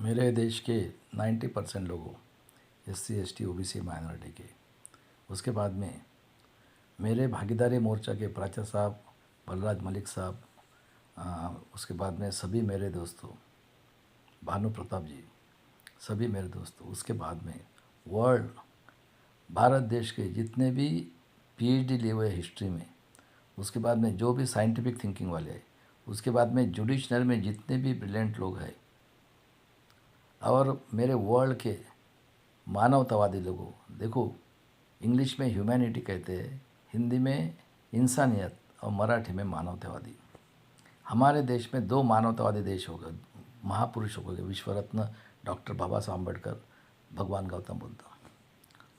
मेरे देश के 90% लोगों SC ST OBC माइनॉरिटी के। उसके बाद में मेरे भागीदारी मोर्चा के प्राचार्य साहब बलराज मलिक साहब, उसके बाद में सभी मेरे दोस्तों, भानु प्रताप जी, सभी मेरे दोस्तों। उसके बाद में वर्ल्ड भारत देश के जितने भी PhD लिए हुए हिस्ट्री में, उसके बाद में जो भी साइंटिफिक थिंकिंग वाले हैं, उसके बाद में जुडिशनरी में जितने भी ब्रिलियंट लोग हैं, और मेरे वर्ल्ड के मानवतावादी लोगों, देखो इंग्लिश में ह्यूमैनिटी कहते हैं, हिंदी में इंसानियत और मराठी में मानवतावादी। हमारे देश में दो मानवतावादी देश हो गए, महापुरुष हो गए, विश्व रत्न डॉक्टर बाबा साहब अम्बेडकर, भगवान गौतम बुद्ध।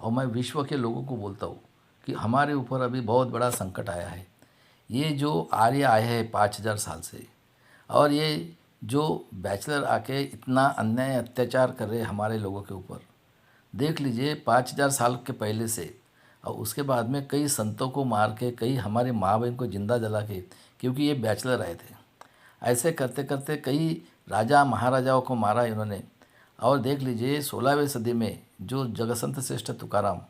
और मैं विश्व के लोगों को बोलता हूँ कि हमारे ऊपर अभी बहुत बड़ा संकट आया है। ये जो आर्य आए हैं 5000 साल से, और ये जो बैचलर आके इतना अन्याय अत्याचार कर रहे हमारे लोगों के ऊपर, देख लीजिए 5000 साल के पहले से। और उसके बाद में कई संतों को मार के, कई हमारे माँ बहन को जिंदा जला के, क्योंकि ये बैचलर आए थे। ऐसे करते करते कई राजा महाराजाओं को मारा इन्होंने। और देख लीजिए 16वीं सदी में जो जगतसंत श्रेष्ठ तुकाराम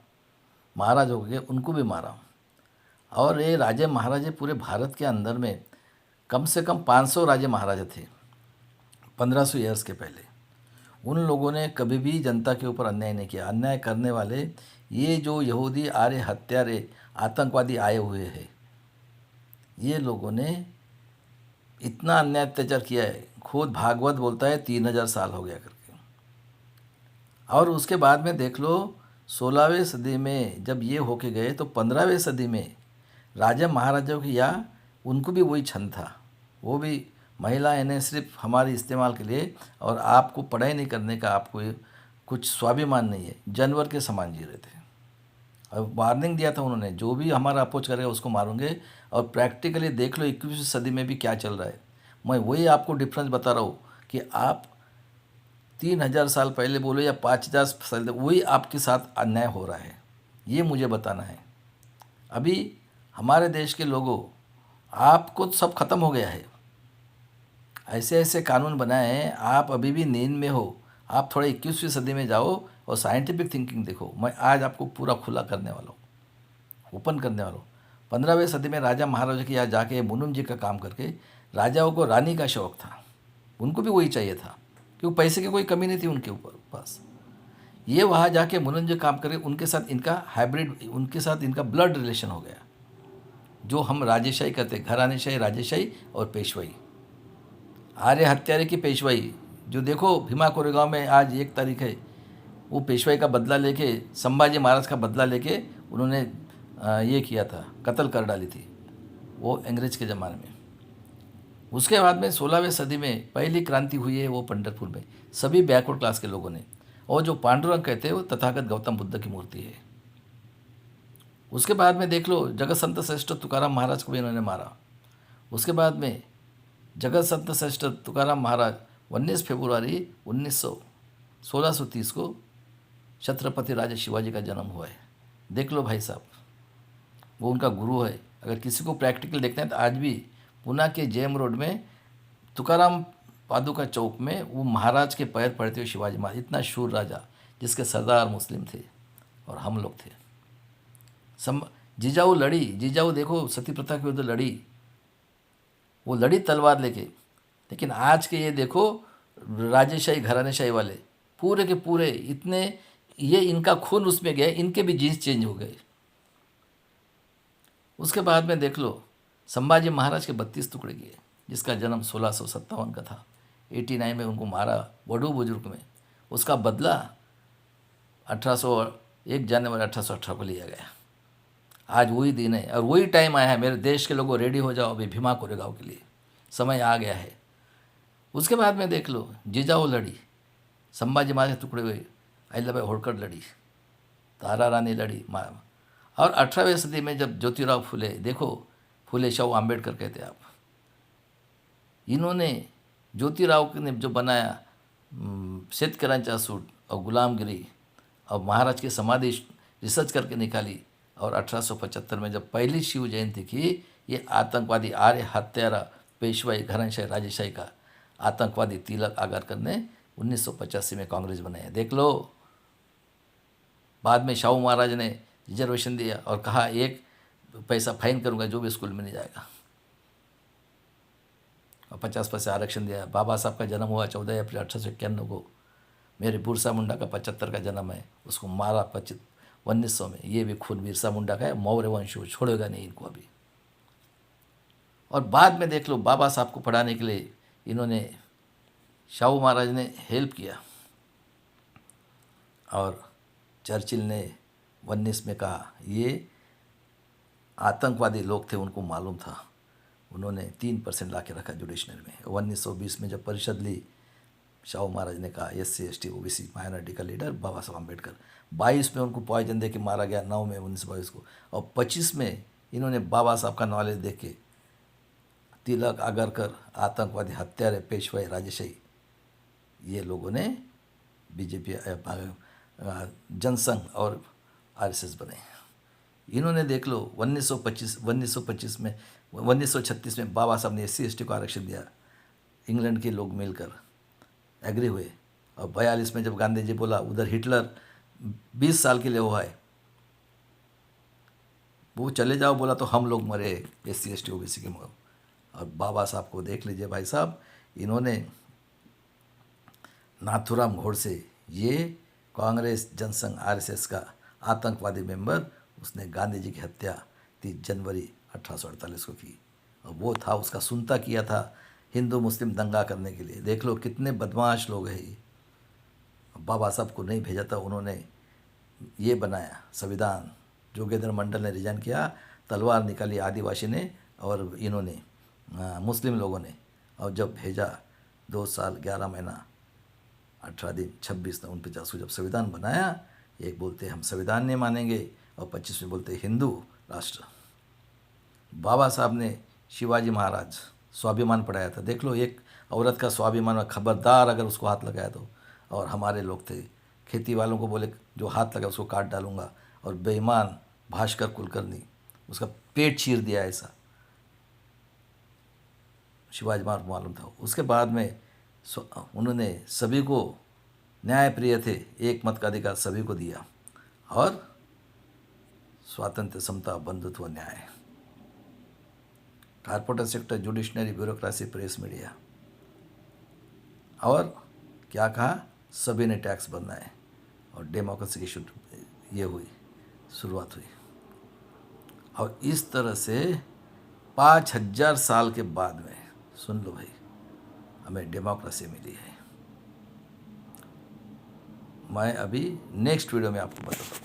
महाराज हो गए, उनको भी मारा। और ये राजे महाराजे पूरे भारत के अंदर में कम से कम 500 राजे महाराजे थे 1500 ईयर्स के पहले। उन लोगों ने कभी भी जनता के ऊपर अन्याय नहीं किया। अन्याय करने वाले ये जो यहूदी आर्य हत्यारे आतंकवादी आए हुए हैं, ये लोगों ने इतना अन्याय अत्याचार किया है। खुद भागवत बोलता है 3000 साल हो गया करके। और उसके बाद में देख लो 16वीं सदी में जब ये होके गए, तो 15वीं सदी में राजा महाराजाओं की या उनको भी वही छंद था। वो भी महिलाएं ने सिर्फ हमारे इस्तेमाल के लिए, और आपको पढ़ाई नहीं करने का, आपको कुछ स्वाभिमान नहीं है, जानवर के समान जी रहे थे। और वार्निंग दिया था उन्होंने, जो भी हमारा अपोज करेगा उसको मारूंगे। और प्रैक्टिकली देख लो 21वीं सदी में भी क्या चल रहा है। मैं वही आपको डिफरेंस बता रहा हूँ कि आप 3000 साल पहले बोलो या 5000 साल, वही आपके साथ अन्याय हो रहा है, ये मुझे बताना है। अभी हमारे देश के लोगों, आपको सब खत्म हो गया है। ऐसे ऐसे कानून बनाए हैं, आप अभी भी नींद में हो। आप थोड़ा 21वीं सदी में जाओ और साइंटिफिक थिंकिंग देखो। मैं आज आपको पूरा खुला करने वाला हूँ, ओपन करने वाला हूँ। 15वीं सदी में राजा महाराजा के यहाँ जाके मुनुम जी का काम करके, राजाओं को रानी का शौक़ था, उनको भी वही चाहिए था, क्योंकि पैसे की कोई कमी नहीं थी उनके ऊपर पास। ये वहाँ जाके मुनुम जी काम करके उनके साथ इनका हाइब्रिड, उनके साथ इनका ब्लड रिलेशन हो गया। जो हम राजेशाही करते, घरानेशाही, राजेशाही और पेशवाई, आर्य हत्यारे की पेशवाई। जो देखो भीमा कोरेगांव में आज 1 तारीख है, वो पेशवाई का बदला लेके, संभाजी महाराज का बदला लेके उन्होंने ये किया था, कत्ल कर डाली थी वो अंग्रेज के ज़माने में। उसके बाद में 16वीं सदी में पहली क्रांति हुई है, वो पंढरपुर में, सभी बैकवर्ड क्लास के लोगों ने। और जो पांडुरंग कहते हैं वो तथागत गौतम बुद्ध की मूर्ति है। उसके बाद में देख लो जगत संत श्रेष्ठ तुकाराम महाराज को भी इन्होंने मारा। उसके बाद में जगत संत श्रेष्ठ तुकाराम महाराज 19 फरवरी 1630 को छत्रपति राजा शिवाजी का जन्म हुआ है। देख लो भाई साहब, वो उनका गुरु है। अगर किसी को प्रैक्टिकल देखना है तो आज भी पुणे के जेएम रोड में तुकाराम पादुका चौक में वो महाराज के पैर पड़ते हुए शिवाजी महाराज, इतना शूर राजा जिसके सरदार मुस्लिम थे और हम लोग थे। जिजाऊ लड़ी, जिजाऊ देखो सती प्रथा के विरुद्ध लड़ी, वो लड़ी तलवार लेके। लेकिन आज के ये देखो राजेशाही घरानेशाही वाले पूरे के पूरे इतने, ये इनका खून उसमें गया, इनके भी जीन्स चेंज हो गए। उसके बाद में देख लो संभाजी महाराज के 32 टुकड़े किए, जिसका जन्म 1657 का था। 89 में उनको मारा वडू बुजुर्ग में। उसका बदला 1 जनवरी 1818 को लिया गया। आज वही दिन है और वही टाइम आया है। मेरे देश के लोगों रेडी हो जाओ, अभी भीमा कोरेगांव के लिए समय आ गया है। उसके बाद में देख लो जिजाऊ लड़ी, संभाजी महाराज के टुकड़े हुए, अहिल्याबाई होळकर लड़ी, तारा रानी लड़ी। और 18वीं सदी में जब ज्योतिराव फुले, देखो फुले शाहू आम्बेडकर कहते हैं आप, इन्होंने ज्योतिराव ने जो बनाया शेतकऱ्यांचा सूट और गुलामगिरी और महाराज की समाधि रिसर्च करके निकाली। और 1875 में जब पहली शिव जयंती की, ये आतंकवादी आर्य हत्यारा पेशवाई घरानेशाही राजेशाही का आतंकवादी तिलक आगरकर ने 1985 में कांग्रेस बनाया। देख लो, बाद में शाहू महाराज ने रिजर्वेशन दिया और कहा 1 पैसा फाइन करूँगा जो भी स्कूल में नहीं जाएगा, और 50% आरक्षण दिया। बाबा साहब का जन्म हुआ 14 अप्रैल 1891 को। मेरे बिरसा मुंडा का 75 का जन्म है, उसको मारा 1900 में। ये भी खून बिरसा मुंडा का है, मौर्य वंश छोड़ेगा नहीं इनको अभी। और बाद में देख लो, बाबा साहब को पढ़ाने के लिए इन्होंने, शाहू महाराज ने हेल्प किया, और चर्चिल ने 19 में कहा ये आतंकवादी लोग थे, उनको मालूम था। उन्होंने 3% ला के रखा जुडिशनरी में। 1920 में जब परिषद ली, शाहू महाराज ने कहा SC ST OBC माइनॉरिटी का लीडर बाबा साहब अम्बेडकर। 22 में उनको पॉइजन दे के मारा गया, 9 में 1922 को। और 25 में इन्होंने बाबा साहब का नॉलेज देख के तिलक, आगरकर, आतंकवादी हत्यारे, पेशवाई, राजेशाही, ये लोगों ने बीजेपी, जनसंघ और RSS बने। इन्होंने देख लो 1925 में 1936 में बाबा साहब ने SC ST को आरक्षण दिया। इंग्लैंड के लोग मिलकर एग्री हुए। और 42 में जब गांधी जी बोला, उधर हिटलर 20 साल के लिए हुआ है, वो चले जाओ बोला तो हम लोग मरे SC ST OBC के मुँह। और बाबा साहब को देख लीजिए भाई साहब, इन्होंने नाथूराम गोडसे, ये कांग्रेस जनसंघ RSS का आतंकवादी मेंबर, उसने गांधी जी की हत्या 30 जनवरी 1848 को की। और वो था, उसका सुनता किया था हिंदू मुस्लिम दंगा करने के लिए। देख लो कितने बदमाश लोग हैं ये। बाबा साहब को नहीं भेजा था, उन्होंने ये बनाया संविधान। जोगेंद्र मंडल ने रिजाइन किया, तलवार निकाली आदिवासी ने और इन्होंने मुस्लिम लोगों ने। और जब भेजा 2 साल 11 महीना 18 दिन 26 ना 49 को जब संविधान बनाया, एक बोलते हम संविधान नहीं मानेंगे और 25 में बोलते हिंदू राष्ट्र। बाबा साहब ने शिवाजी महाराज स्वाभिमान पढ़ाया था। देख लो, एक औरत का स्वाभिमान, खबरदार अगर उसको हाथ लगाया तो। और हमारे लोग थे, खेती वालों को बोले जो हाथ लगा उसको काट डालूंगा। और बेईमान भास्कर कुलकर्णी, उसका पेट चीर दिया, ऐसा शिवाजी महाराज मालूम था। उसके बाद में उन्होंने सभी को न्याय प्रिय थे, एक मत का अधिकार सभी को दिया, और स्वातंत्र्य, समता, बंधुत्व, न्याय। Corporate sector, judiciary, bureaucracy, press, media. और क्या कहा, सभी ने टैक्स भरना है। और डेमोक्रेसी की ये हुई, शुरुआत हुई। और इस तरह से 5000 साल के बाद में, सुन लो भाई, हमें डेमोक्रेसी मिली है। मैं अभी नेक्स्ट वीडियो में आपको बताता हूँ।